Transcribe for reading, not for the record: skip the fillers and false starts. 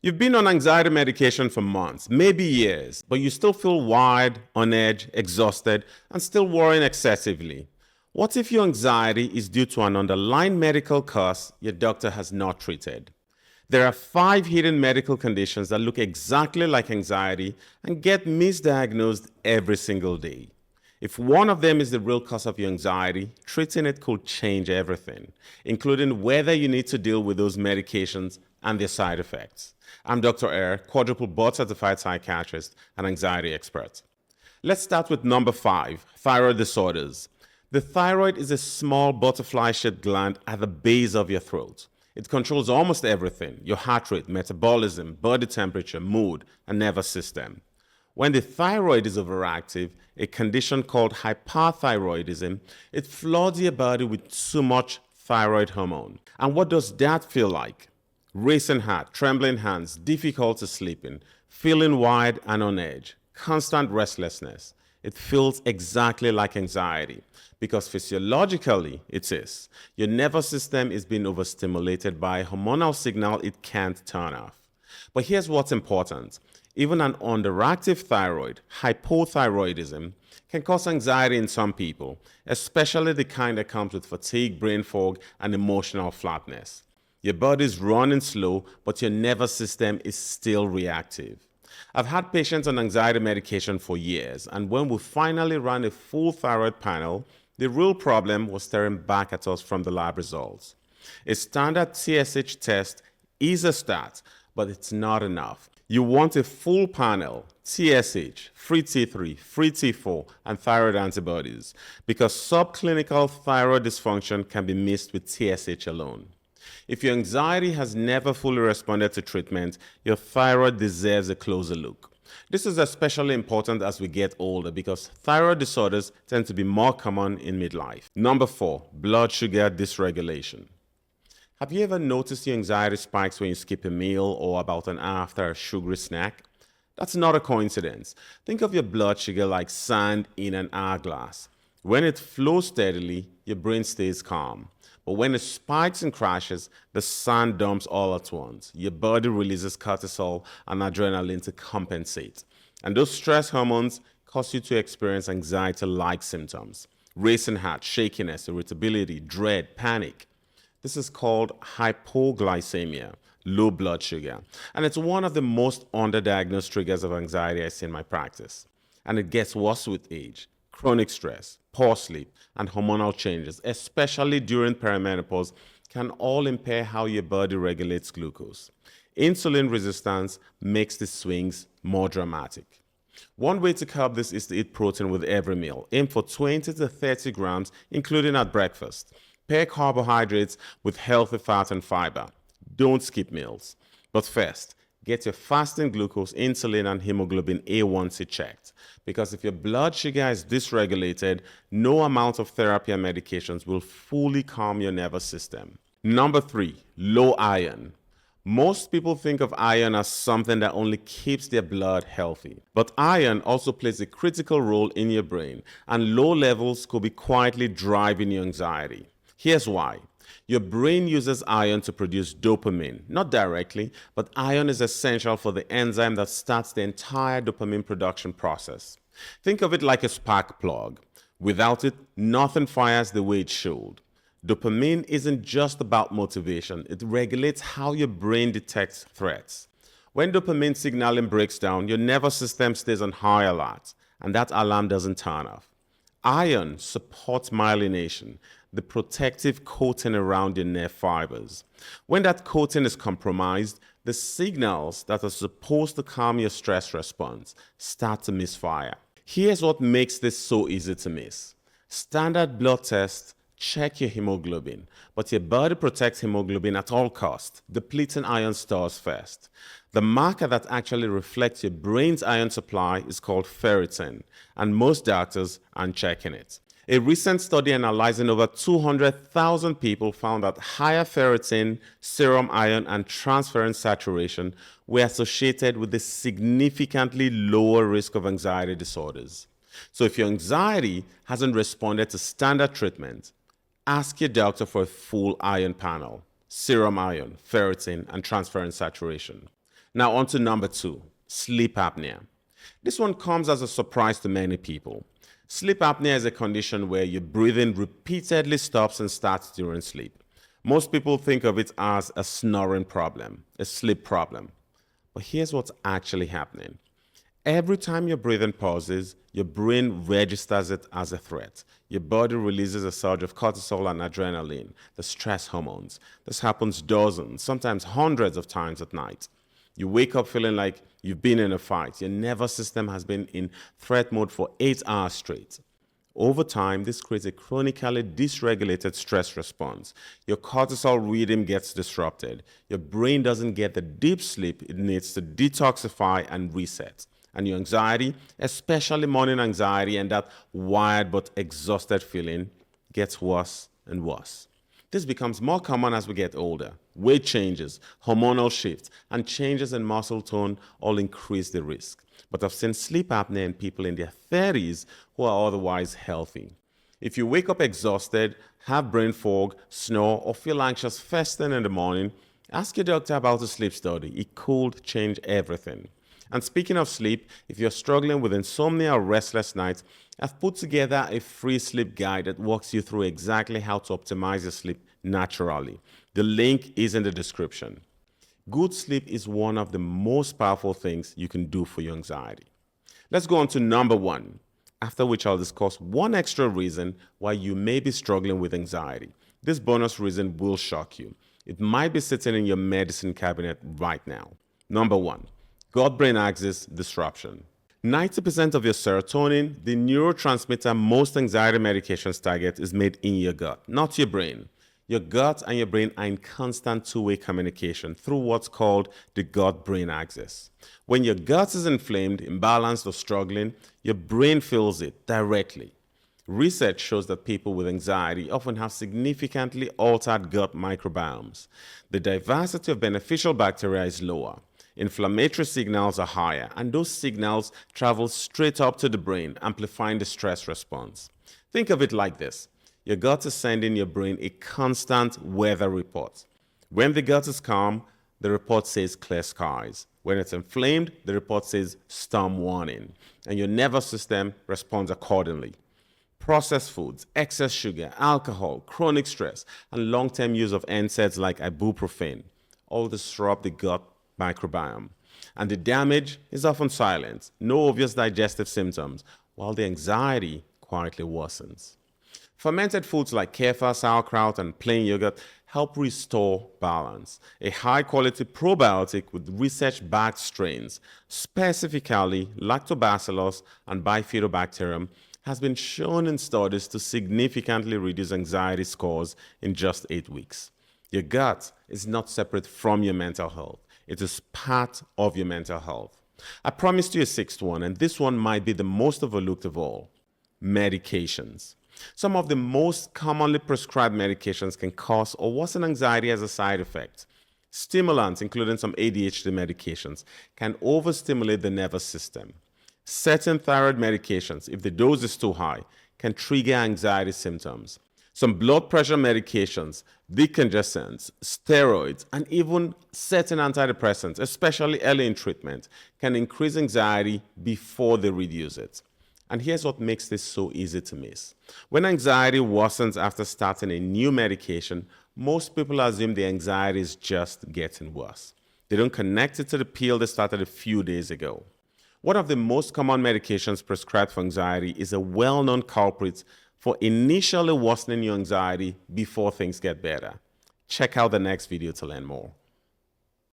You've been on anxiety medication for months, maybe years, but you still feel wired, on edge, exhausted, and still worrying excessively. What if your anxiety is due to an underlying medical cause your doctor has not treated? There are 5 hidden medical conditions that look exactly like anxiety and get misdiagnosed every single day. If one of them is the real cause of your anxiety, treating it could change everything, including whether you need to deal with those medications and their side effects. I'm Dr. Air, quadruple board certified psychiatrist and anxiety expert. Let's start with number 5, thyroid disorders. The thyroid is a small butterfly-shaped gland at the base of your throat. It controls almost everything: your heart rate, metabolism, body temperature, mood, and nervous system. When the thyroid is overactive, a condition called hyperthyroidism, it floods your body with too much thyroid hormone. And what does that feel like? Racing heart, trembling hands, difficulty sleeping, feeling wired and on edge, constant restlessness. It feels exactly like anxiety because physiologically it is. Your nervous system is being overstimulated by a hormonal signal it can't turn off. But here's what's important. Even an underactive thyroid, hypothyroidism, can cause anxiety in some people, especially the kind that comes with fatigue, brain fog, and emotional flatness. Your body's running slow, but your nervous system is still reactive. I've had patients on anxiety medication for years, and when we finally ran a full thyroid panel, the real problem was staring back at us from the lab results. A standard TSH test is a start, but it's not enough. You want a full panel: TSH, free T3, free T4, and thyroid antibodies, because subclinical thyroid dysfunction can be missed with TSH alone. If your anxiety has never fully responded to treatment, your thyroid deserves a closer look. This is especially important as we get older because thyroid disorders tend to be more common in midlife. Number 4, blood sugar dysregulation. Have you ever noticed your anxiety spikes when you skip a meal or about an hour after a sugary snack? That's not a coincidence. Think of your blood sugar like sand in an hourglass. When it flows steadily, your brain stays calm. But when it spikes and crashes, the sand dumps all at once. Your body releases cortisol and adrenaline to compensate. And those stress hormones cause you to experience anxiety-like symptoms: racing heart, shakiness, irritability, dread, panic. This is called hypoglycemia, low blood sugar. And it's one of the most underdiagnosed triggers of anxiety I see in my practice. And it gets worse with age. Chronic stress, poor sleep, and hormonal changes, especially during perimenopause, can all impair how your body regulates glucose. Insulin resistance makes the swings more dramatic. One way to curb this is to eat protein with every meal. Aim for 20 to 30 grams, including at breakfast. Pair carbohydrates with healthy fat and fiber. Don't skip meals. But first, get your fasting glucose, insulin, and hemoglobin A1C checked. Because if your blood sugar is dysregulated, no amount of therapy and medications will fully calm your nervous system. Number 3, low iron. Most people think of iron as something that only keeps their blood healthy. But iron also plays a critical role in your brain, and low levels could be quietly driving your anxiety. Here's why. Your brain uses iron to produce dopamine, not directly, but iron is essential for the enzyme that starts the entire dopamine production process. Think of it like a spark plug. Without it, nothing fires the way it should. Dopamine isn't just about motivation, it regulates how your brain detects threats. When dopamine signaling breaks down, your nervous system stays on high alert, and that alarm doesn't turn off. Iron supports myelination, the protective coating around your nerve fibers. When that coating is compromised, the signals that are supposed to calm your stress response start to misfire. Here's what makes this so easy to miss. Standard blood tests check your hemoglobin, but your body protects hemoglobin at all costs, depleting iron stores first. The marker that actually reflects your brain's iron supply is called ferritin, and most doctors aren't checking it. A recent study analyzing over 200,000 people found that higher ferritin, serum iron, and transferrin saturation were associated with a significantly lower risk of anxiety disorders. So if your anxiety hasn't responded to standard treatment, ask your doctor for a full iron panel: serum iron, ferritin, and transferrin saturation. Now on to number 2, sleep apnea. This one comes as a surprise to many people. Sleep apnea is a condition where your breathing repeatedly stops and starts during sleep. Most people think of it as a snoring problem, a sleep problem. But here's what's actually happening. Every time your breathing pauses, your brain registers it as a threat. Your body releases a surge of cortisol and adrenaline, the stress hormones. This happens dozens, sometimes hundreds of times at night. You wake up feeling like you've been in a fight. Your nervous system has been in threat mode for 8 hours straight. Over time, this creates a chronically dysregulated stress response. Your cortisol rhythm gets disrupted. Your brain doesn't get the deep sleep it needs to detoxify and reset. And your anxiety, especially morning anxiety and that wired but exhausted feeling, gets worse and worse. This becomes more common as we get older. Weight changes, hormonal shifts, and changes in muscle tone all increase the risk. But I've seen sleep apnea in people in their 30s who are otherwise healthy. If you wake up exhausted, have brain fog, snore, or feel anxious first thing in the morning, ask your doctor about a sleep study. It could change everything. And speaking of sleep, if you're struggling with insomnia or restless nights, I've put together a free sleep guide that walks you through exactly how to optimize your sleep naturally. The link is in the description. Good sleep is one of the most powerful things you can do for your anxiety. Let's go on to number 1, after which I'll discuss one extra reason why you may be struggling with anxiety. This bonus reason will shock you. It might be sitting in your medicine cabinet right now. Number 1. Gut-brain axis disruption. 90% of your serotonin, the neurotransmitter most anxiety medications target, is made in your gut, not your brain. Your gut and your brain are in constant two-way communication through what's called the gut-brain axis. When your gut is inflamed, imbalanced, or struggling, your brain feels it directly. Research shows that people with anxiety often have significantly altered gut microbiomes. The diversity of beneficial bacteria is lower. Inflammatory signals are higher, and those signals travel straight up to the brain, amplifying the stress response. Think of it like this. Your gut is sending your brain a constant weather report. When the gut is calm, the report says clear skies. When it's inflamed, the report says storm warning, and your nervous system responds accordingly. Processed foods, excess sugar, alcohol, chronic stress, and long-term use of NSAIDs like ibuprofen all disrupt the gut microbiome. And the damage is often silent, no obvious digestive symptoms, while the anxiety quietly worsens. Fermented foods like kefir, sauerkraut, and plain yogurt help restore balance. A high-quality probiotic with research-backed strains, specifically lactobacillus and bifidobacterium, has been shown in studies to significantly reduce anxiety scores in just 8 weeks. Your gut is not separate from your mental health. It is part of your mental health. I promised you a 6th one, and this one might be the most overlooked of all. Medications. Some of the most commonly prescribed medications can cause or worsen anxiety as a side effect. Stimulants, including some ADHD medications, can overstimulate the nervous system. Certain thyroid medications, if the dose is too high, can trigger anxiety symptoms. Some blood pressure medications, decongestants, steroids, and even certain antidepressants, especially early in treatment, can increase anxiety before they reduce it. And here's what makes this so easy to miss. When anxiety worsens after starting a new medication, most people assume the anxiety is just getting worse. They don't connect it to the pill they started a few days ago. One of the most common medications prescribed for anxiety is a well-known culprit for initially worsening your anxiety before things get better. Check out the next video to learn more.